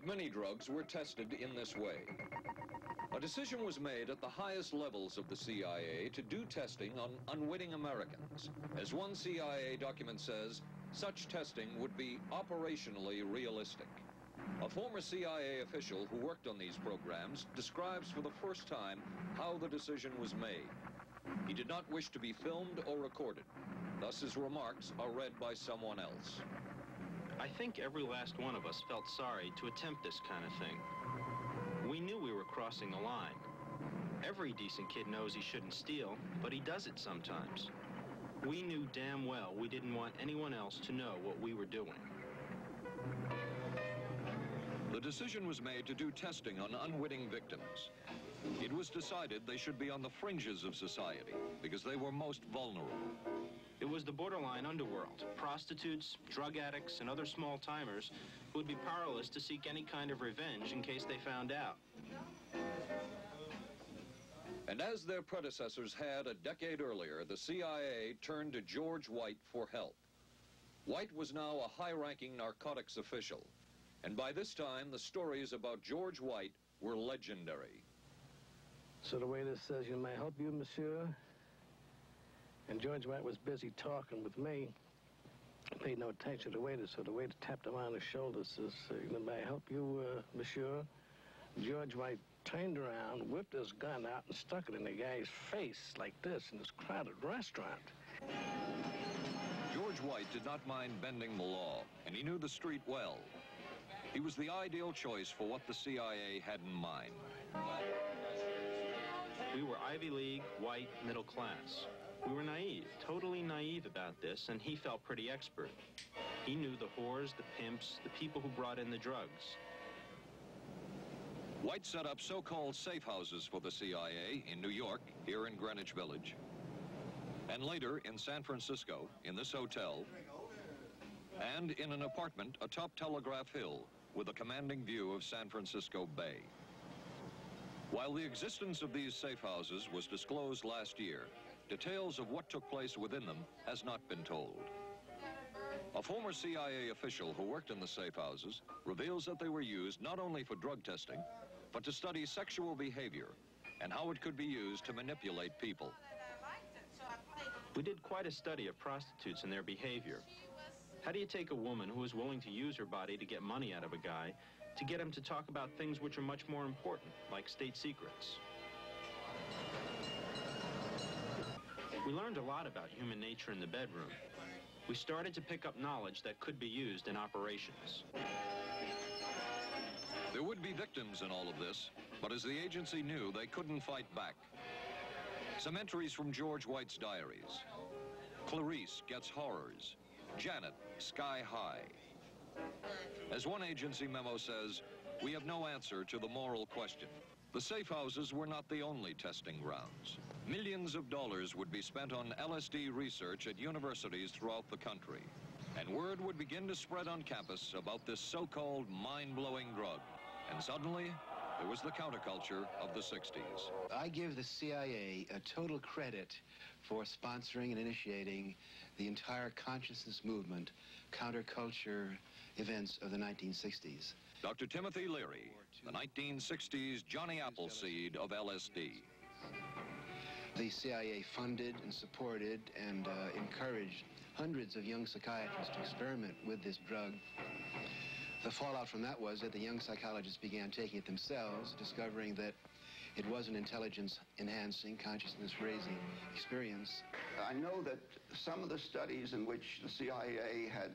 many drugs were tested in this way. A decision was made at the highest levels of the CIA to do testing on unwitting Americans. As one CIA document says, such testing would be operationally realistic. A former CIA official who worked on these programs describes for the first time how the decision was made. He did not wish to be filmed or recorded. Thus his remarks are read by someone else. I think every last one of us felt sorry to attempt this kind of thing. We knew we were crossing the line. Every decent kid knows he shouldn't steal, but he does it sometimes. We knew damn well we didn't want anyone else to know what we were doing. The decision was made to do testing on unwitting victims. It was decided they should be on the fringes of society because they were most vulnerable. It was the borderline underworld, prostitutes, drug addicts, and other small-timers who would be powerless to seek any kind of revenge in case they found out. And as their predecessors had a decade earlier, the CIA turned to George White for help. White was now a high-ranking narcotics official, and by this time, the stories about George White were legendary. So the waiter says, "You may help you, monsieur?" And George White was busy talking with me. I paid no attention to the waiter, so the waiter tapped him on the shoulder, says, "May I help you, monsieur?" George White turned around, whipped his gun out, and stuck it in the guy's face like this in this crowded restaurant. George White did not mind bending the law, and he knew the street well. He was the ideal choice for what the CIA had in mind. We were Ivy League, white, middle class. We were naive, totally naive about this, and he felt pretty expert. He knew the whores, the pimps, the people who brought in the drugs. White set up so-called safe houses for the CIA in New York, here in Greenwich Village, and later in San Francisco, in this hotel, and in an apartment atop Telegraph Hill with a commanding view of San Francisco Bay. While the existence of these safe houses was disclosed last year, details of what took place within them has not been told. A former CIA official who worked in the safe houses reveals that they were used not only for drug testing, but to study sexual behavior and how it could be used to manipulate people. We did quite a study of prostitutes and their behavior. How do you take a woman who is willing to use her body to get money out of a guy to get him to talk about things which are much more important, like state secrets? We learned a lot about human nature in the bedroom. We started to pick up knowledge that could be used in operations. There would be victims in all of this, but as the agency knew, they couldn't fight back. Some entries from George White's diaries. Clarice gets horrors. Janet, sky high. As one agency memo says, we have no answer to the moral question. The safe houses were not the only testing grounds. Millions of dollars would be spent on LSD research at universities throughout the country. And word would begin to spread on campus about this so-called mind-blowing drug. And suddenly, there was the counterculture of the 60s. I give the CIA a total credit for sponsoring and initiating the entire consciousness movement, counterculture events of the 1960s. Dr. Timothy Leary, the 1960s Johnny Appleseed of LSD. The CIA funded and supported and encouraged hundreds of young psychiatrists to experiment with this drug. The fallout from that was that the young psychologists began taking it themselves, discovering that it was an intelligence-enhancing, consciousness-raising experience. I know that some of the studies in which the CIA had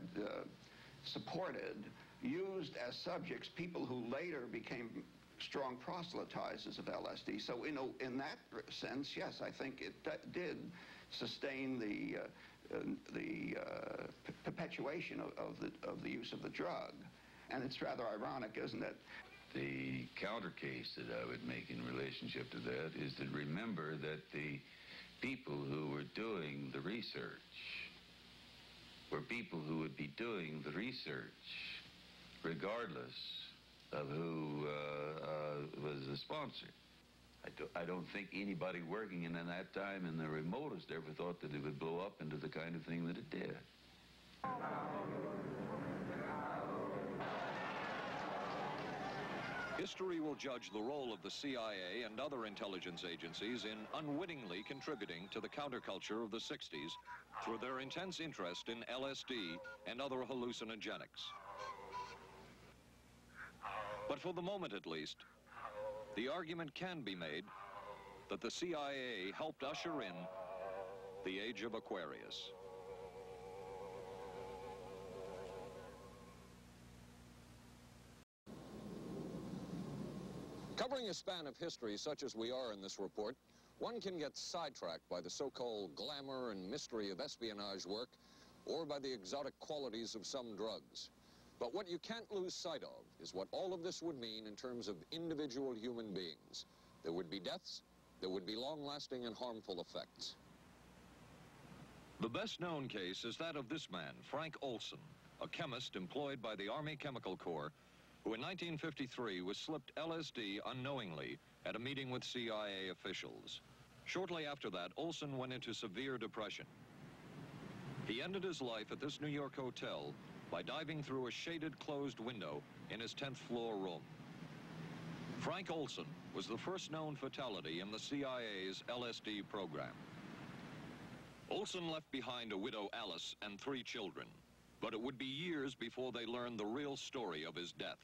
supported used as subjects people who later became strong proselytizers of LSD. So, in that sense, yes, I think it did sustain the perpetuation of the use of the drug. And it's rather ironic, isn't it? The counter case that I would make in relationship to that is to remember that the people who were doing the research were people who would be doing the research regardless of who was the sponsor. I don't think anybody working in that time in the remotest ever thought that it would blow up into the kind of thing that it did. History will judge the role of the CIA and other intelligence agencies in unwittingly contributing to the counterculture of the 60s through their intense interest in LSD and other hallucinogenics. But for the moment at least, the argument can be made that the CIA helped usher in the age of Aquarius. Covering a span of history such as we are in this report, one can get sidetracked by the so-called glamour and mystery of espionage work or by the exotic qualities of some drugs. But what you can't lose sight of is what all of this would mean in terms of individual human beings. There would be deaths, there would be long-lasting and harmful effects. The best-known case is that of this man, Frank Olson, a chemist employed by the Army Chemical Corps, who in 1953 was slipped LSD unknowingly at a meeting with CIA officials. Shortly after that, Olson went into severe depression. He ended his life at this New York hotel by diving through a shaded closed window in his 10th floor room. Frank Olson was the first known fatality in the CIA's LSD program. Olson left behind a widow, Alice, and 3 children, but it would be years before they learned the real story of his death.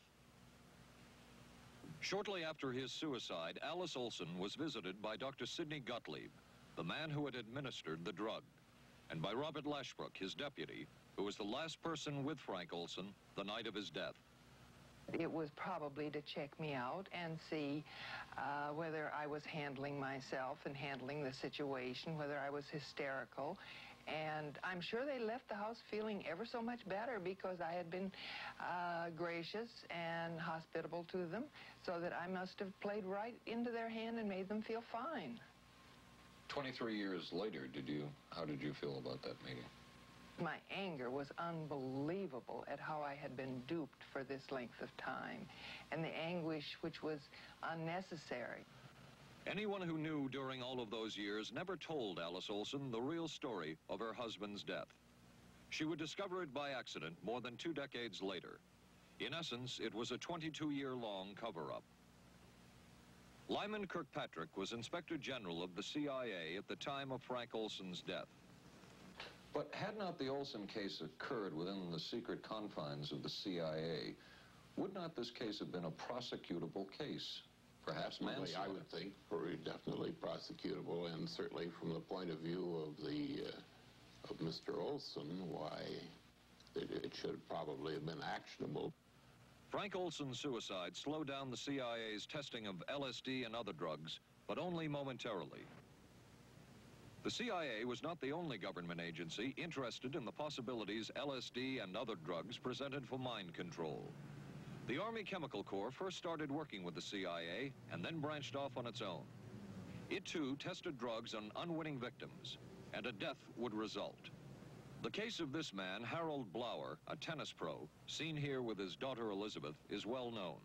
Shortly after his suicide, Alice Olson was visited by Dr. Sidney Gottlieb, the man who had administered the drug, and by Robert Lashbrook, his deputy, who was the last person with Frank Olson the night of his death. It was probably to check me out and see whether I was handling myself and handling the situation, whether I was hysterical. And I'm sure they left the house feeling ever so much better because I had been gracious and hospitable to them, so that I must have played right into their hand and made them feel fine. 23 years later, how did you feel about that meeting? My anger was unbelievable at how I had been duped for this length of time, and the anguish which was unnecessary. Anyone who knew during all of those years never told Alice Olson the real story of her husband's death. She would discover it by accident more than 2 decades later. In essence, it was a 22-year-long cover-up. Lyman Kirkpatrick was Inspector General of the CIA at the time of Frank Olson's death. But had not the Olson case occurred within the secret confines of the CIA, would not this case have been a prosecutable case? Perhaps manslaughter? I would think definitely prosecutable, and certainly from the point of view of Mr. Olson, why it should probably have been actionable. Frank Olson's suicide slowed down the CIA's testing of LSD and other drugs, but only momentarily. The CIA was not the only government agency interested in the possibilities LSD and other drugs presented for mind control. The Army Chemical Corps first started working with the CIA and then branched off on its own. It too tested drugs on unwitting victims, and a death would result. The case of this man, Harold Blower, a tennis pro, seen here with his daughter Elizabeth, is well known.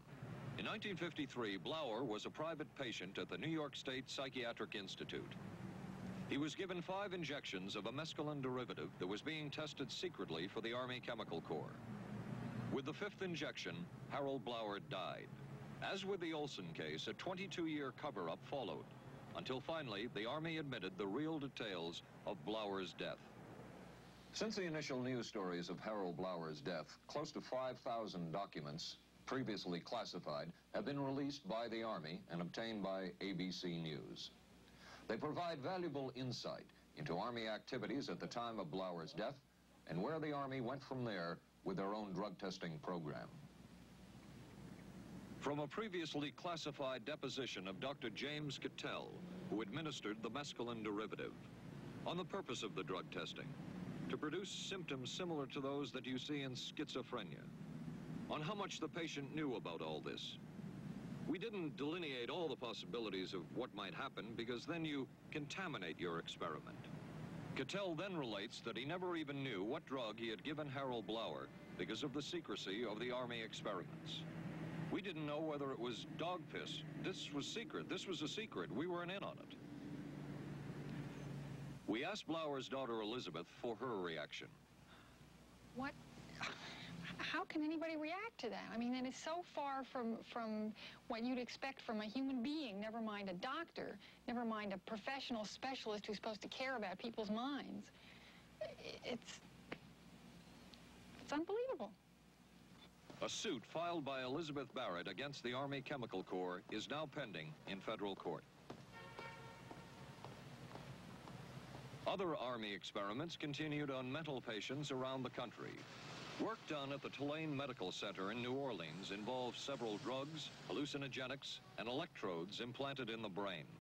In 1953, Blower was a private patient at the New York State Psychiatric Institute. He was given 5 injections of a mescaline derivative that was being tested secretly for the Army Chemical Corps. With the 5th injection, Harold Blower died. As with the Olson case, a 22-year cover-up followed, until finally the Army admitted the real details of Blower's death. Since the initial news stories of Harold Blower's death, close to 5,000 documents, previously classified, have been released by the Army and obtained by ABC News. They provide valuable insight into Army activities at the time of Blower's death and where the Army went from there with their own drug testing program. From a previously classified deposition of Dr. James Cattell, who administered the mescaline derivative, on the purpose of the drug testing, to produce symptoms similar to those that you see in schizophrenia, on how much the patient knew about all this. We didn't delineate all the possibilities of what might happen because then you contaminate your experiment. Cattell then relates that he never even knew what drug he had given Harold Blower because of the secrecy of the Army experiments. We didn't know whether it was dog piss. This was secret. This was a secret. We weren't in on it. We asked Blower's daughter Elizabeth for her reaction. how can anybody react to that? I mean, that is so far from what you'd expect from a human being, never mind a doctor, never mind a professional specialist who's supposed to care about people's minds. It's unbelievable. A suit filed by Elizabeth Barrett against the Army Chemical Corps is now pending in federal court. Other Army experiments continued on mental patients around the country. Work done at the Tulane Medical Center in New Orleans involved several drugs, hallucinogenics, and electrodes implanted in the brain.